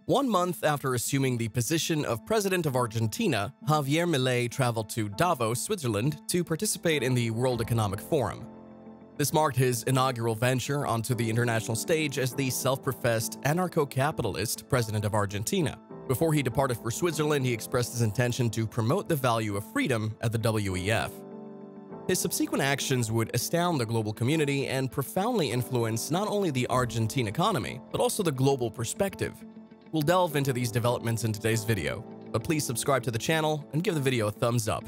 1 month after assuming the position of President of Argentina, Javier Milei traveled to Davos, Switzerland, to participate in the World Economic Forum. This marked his inaugural venture onto the international stage as the self-professed anarcho-capitalist President of Argentina. Before he departed for Switzerland, he expressed his intention to promote the value of freedom at the WEF. His subsequent actions would astound the global community and profoundly influence not only the Argentine economy, but also the global perspective. We'll delve into these developments in today's video, but please subscribe to the channel and give the video a thumbs up.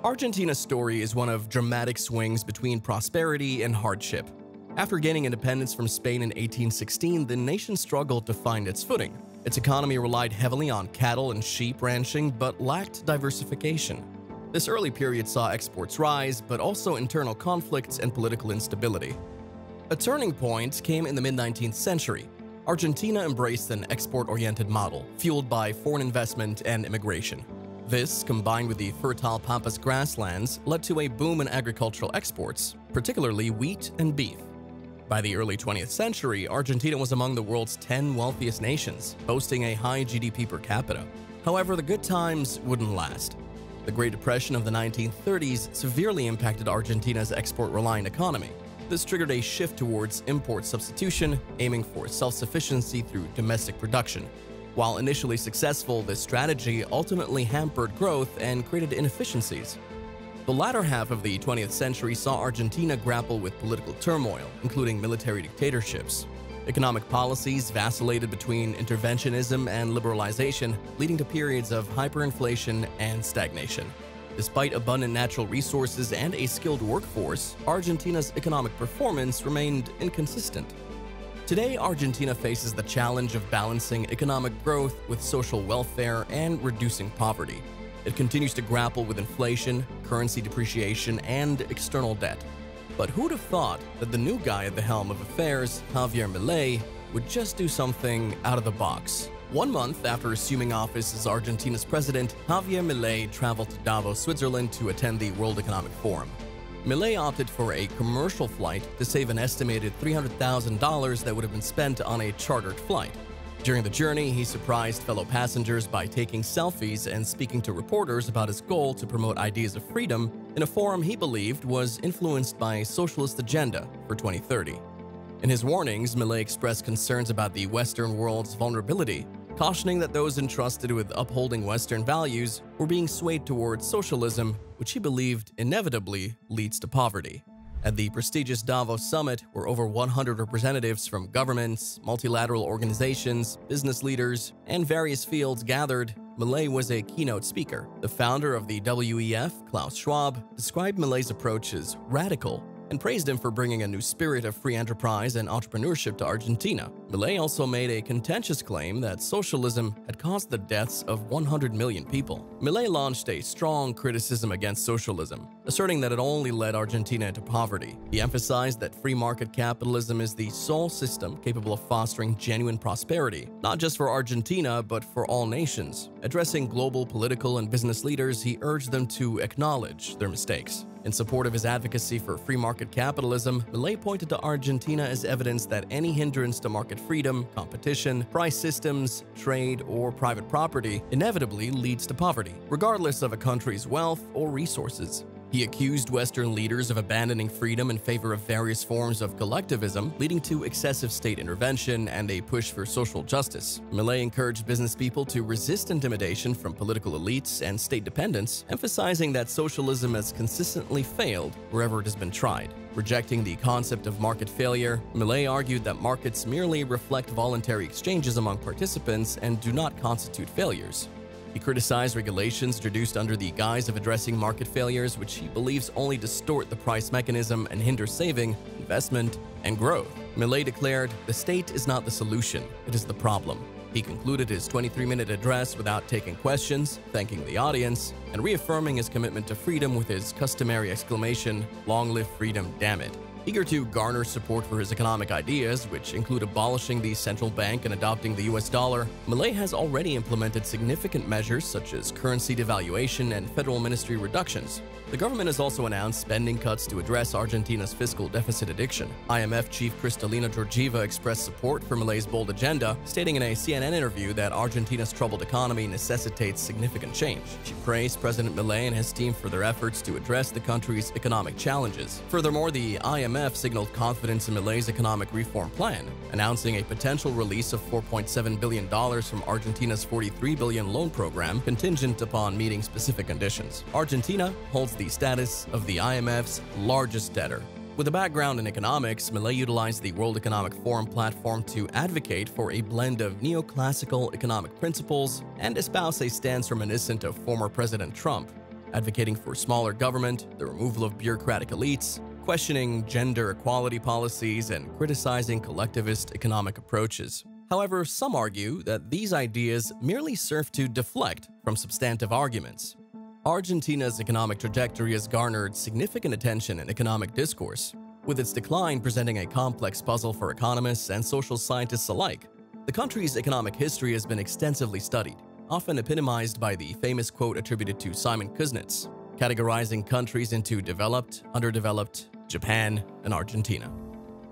Argentina's story is one of dramatic swings between prosperity and hardship. After gaining independence from Spain in 1816, the nation struggled to find its footing. Its economy relied heavily on cattle and sheep ranching, but lacked diversification. This early period saw exports rise, but also internal conflicts and political instability. A turning point came in the mid-19th century. Argentina embraced an export-oriented model, fueled by foreign investment and immigration. This, combined with the fertile Pampas grasslands, led to a boom in agricultural exports, particularly wheat and beef. By the early 20th century, Argentina was among the world's 10 wealthiest nations, boasting a high GDP per capita. However, the good times wouldn't last. The Great Depression of the 1930s severely impacted Argentina's export-reliant economy. This triggered a shift towards import substitution, aiming for self-sufficiency through domestic production. While initially successful, this strategy ultimately hampered growth and created inefficiencies. The latter half of the 20th century saw Argentina grapple with political turmoil, including military dictatorships. Economic policies vacillated between interventionism and liberalization, leading to periods of hyperinflation and stagnation. Despite abundant natural resources and a skilled workforce, Argentina's economic performance remained inconsistent. Today, Argentina faces the challenge of balancing economic growth with social welfare and reducing poverty. It continues to grapple with inflation, currency depreciation, and external debt. But who'd have thought that the new guy at the helm of affairs, Javier Milei, would just do something out of the box? 1 month after assuming office as Argentina's president, Javier Milei traveled to Davos, Switzerland to attend the World Economic Forum. Milei opted for a commercial flight to save an estimated $300,000 that would have been spent on a chartered flight. During the journey, he surprised fellow passengers by taking selfies and speaking to reporters about his goal to promote ideas of freedom in a forum he believed was influenced by a socialist agenda for 2030. In his warnings, Milei expressed concerns about the Western world's vulnerability, cautioning that those entrusted with upholding Western values were being swayed towards socialism, which he believed inevitably leads to poverty. At the prestigious Davos summit, where over 100 representatives from governments, multilateral organizations, business leaders, and various fields gathered, Milei was a keynote speaker. The founder of the WEF, Klaus Schwab, described Milei's approach as radical and praised him for bringing a new spirit of free enterprise and entrepreneurship to Argentina. Milei also made a contentious claim that socialism had caused the deaths of 100 million people. Milei launched a strong criticism against socialism, asserting that it only led Argentina into poverty. He emphasized that free market capitalism is the sole system capable of fostering genuine prosperity, not just for Argentina, but for all nations. Addressing global political and business leaders, he urged them to acknowledge their mistakes. In support of his advocacy for free market capitalism, Milei pointed to Argentina as evidence that any hindrance to market freedom, competition, price systems, trade, or private property inevitably leads to poverty, regardless of a country's wealth or resources. He accused Western leaders of abandoning freedom in favor of various forms of collectivism, leading to excessive state intervention and a push for social justice. Milei encouraged business people to resist intimidation from political elites and state dependence, emphasizing that socialism has consistently failed wherever it has been tried. Rejecting the concept of market failure, Milei argued that markets merely reflect voluntary exchanges among participants and do not constitute failures. He criticized regulations introduced under the guise of addressing market failures, which he believes only distort the price mechanism and hinder saving, investment, and growth. Milei declared, "The state is not the solution, it is the problem." He concluded his 23-minute address without taking questions, thanking the audience, and reaffirming his commitment to freedom with his customary exclamation, "Long live freedom, damn it." Eager to garner support for his economic ideas, which include abolishing the central bank and adopting the US dollar, Milei has already implemented significant measures such as currency devaluation and federal ministry reductions. The government has also announced spending cuts to address Argentina's fiscal deficit addiction. IMF chief Kristalina Georgieva expressed support for Milei's bold agenda, stating in a CNN interview that Argentina's troubled economy necessitates significant change. She praised President Milei and his team for their efforts to address the country's economic challenges. Furthermore, the IMF signaled confidence in Milei's economic reform plan, announcing a potential release of $4.7 billion from Argentina's $43 billion loan program, contingent upon meeting specific conditions. Argentina holds the status of the IMF's largest debtor. With a background in economics, Milei utilized the World Economic Forum platform to advocate for a blend of neoclassical economic principles and espouse a stance reminiscent of former President Trump, advocating for smaller government, the removal of bureaucratic elites, questioning gender equality policies, and criticizing collectivist economic approaches. However, some argue that these ideas merely serve to deflect from substantive arguments. Argentina's economic trajectory has garnered significant attention in economic discourse, with its decline presenting a complex puzzle for economists and social scientists alike. The country's economic history has been extensively studied, often epitomized by the famous quote attributed to Simon Kuznets, categorizing countries into developed, underdeveloped, Japan, and Argentina.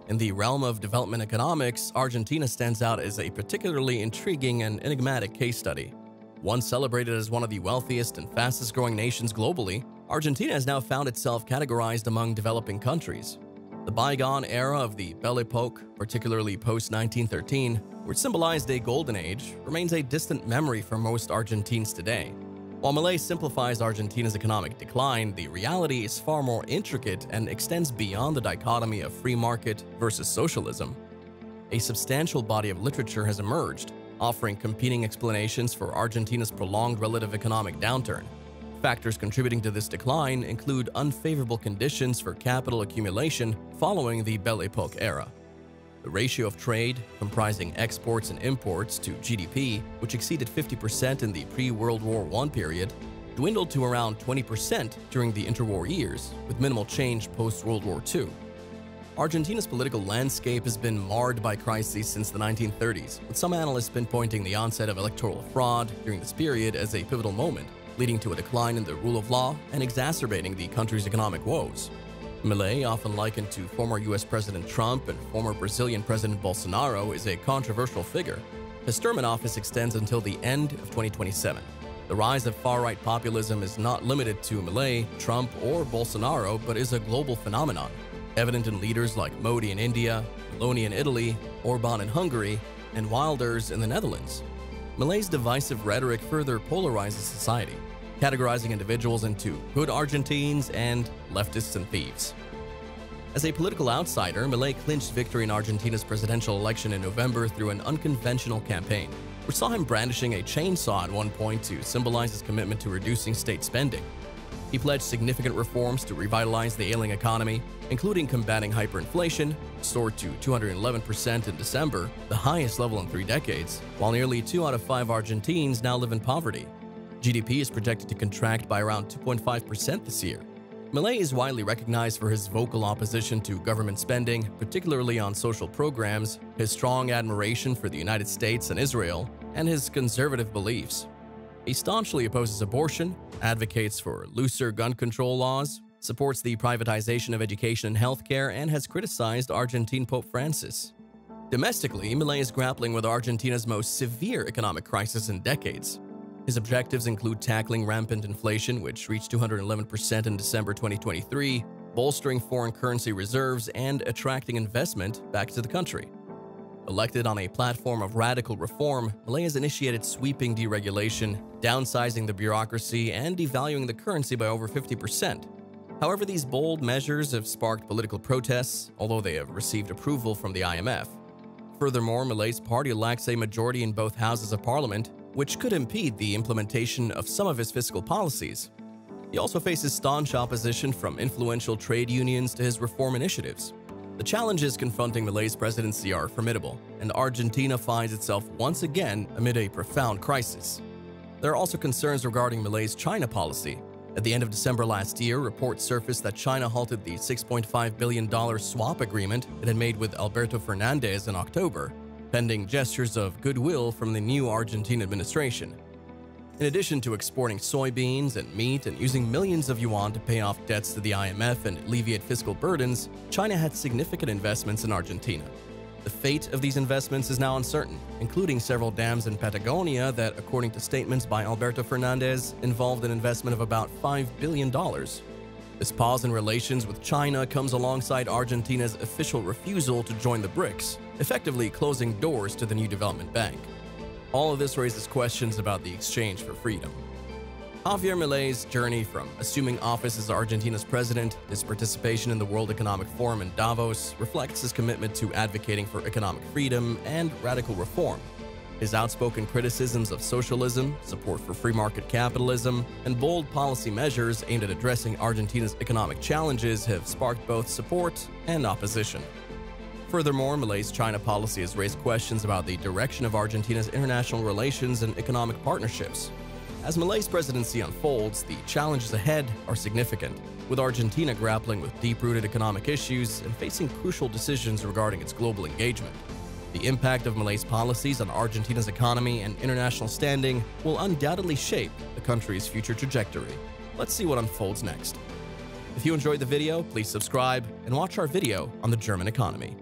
In the realm of development economics, Argentina stands out as a particularly intriguing and enigmatic case study. Once celebrated as one of the wealthiest and fastest-growing nations globally, Argentina has now found itself categorized among developing countries. The bygone era of the Belle Epoque, particularly post-1913, which symbolized a golden age, remains a distant memory for most Argentines today. While Milei simplifies Argentina's economic decline, the reality is far more intricate and extends beyond the dichotomy of free market versus socialism. A substantial body of literature has emerged, offering competing explanations for Argentina's prolonged relative economic downturn. Factors contributing to this decline include unfavorable conditions for capital accumulation following the Belle Epoque era. The ratio of trade, comprising exports and imports, to GDP, which exceeded 50% in the pre-World War I period, dwindled to around 20% during the interwar years, with minimal change post-World War II. Argentina's political landscape has been marred by crises since the 1930s, with some analysts pinpointing the onset of electoral fraud during this period as a pivotal moment, leading to a decline in the rule of law and exacerbating the country's economic woes. Milei, often likened to former US President Trump and former Brazilian President Bolsonaro, is a controversial figure. His term in office extends until the end of 2027. The rise of far-right populism is not limited to Milei, Trump, or Bolsonaro, but is a global phenomenon, evident in leaders like Modi in India, Meloni in Italy, Orban in Hungary, and Wilders in the Netherlands. Milei's divisive rhetoric further polarizes society, categorizing individuals into good Argentines and leftists and thieves. As a political outsider, Milei clinched victory in Argentina's presidential election in November through an unconventional campaign, which saw him brandishing a chainsaw at one point to symbolize his commitment to reducing state spending. He pledged significant reforms to revitalize the ailing economy, including combating hyperinflation, soared to 211% in December, the highest level in 3 decades, while nearly 2 out of 5 Argentines now live in poverty. GDP is projected to contract by around 2.5% this year. Milei is widely recognized for his vocal opposition to government spending, particularly on social programs, his strong admiration for the United States and Israel, and his conservative beliefs. He staunchly opposes abortion, advocates for looser gun control laws, supports the privatization of education and healthcare, and has criticized Argentine Pope Francis. Domestically, Milei is grappling with Argentina's most severe economic crisis in decades. His objectives include tackling rampant inflation, which reached 211% in December 2023, bolstering foreign currency reserves, and attracting investment back to the country. Elected on a platform of radical reform, Milei has initiated sweeping deregulation, downsizing the bureaucracy, and devaluing the currency by over 50%. However, these bold measures have sparked political protests, although they have received approval from the IMF. Furthermore, Milei's party lacks a majority in both houses of parliament, which could impede the implementation of some of his fiscal policies. He also faces staunch opposition from influential trade unions to his reform initiatives. The challenges confronting Milei's presidency are formidable, and Argentina finds itself once again amid a profound crisis. There are also concerns regarding Milei's China policy. At the end of December last year, reports surfaced that China halted the $6.5 billion swap agreement it had made with Alberto Fernandez in October, pending gestures of goodwill from the new Argentine administration. In addition to exporting soybeans and meat and using millions of yuan to pay off debts to the IMF and alleviate fiscal burdens, China had significant investments in Argentina. The fate of these investments is now uncertain, including several dams in Patagonia that, according to statements by Alberto Fernandez, involved an investment of about $5 billion. This pause in relations with China comes alongside Argentina's official refusal to join the BRICS, effectively closing doors to the new development bank. All of this raises questions about the exchange for freedom. Javier Milei's journey from assuming office as Argentina's president, his participation in the World Economic Forum in Davos reflects his commitment to advocating for economic freedom and radical reform. His outspoken criticisms of socialism, support for free market capitalism, and bold policy measures aimed at addressing Argentina's economic challenges have sparked both support and opposition. Furthermore, Milei's China policy has raised questions about the direction of Argentina's international relations and economic partnerships. As Milei's presidency unfolds, the challenges ahead are significant, with Argentina grappling with deep-rooted economic issues and facing crucial decisions regarding its global engagement. The impact of Milei's policies on Argentina's economy and international standing will undoubtedly shape the country's future trajectory. Let's see what unfolds next. If you enjoyed the video, please subscribe and watch our video on the German economy.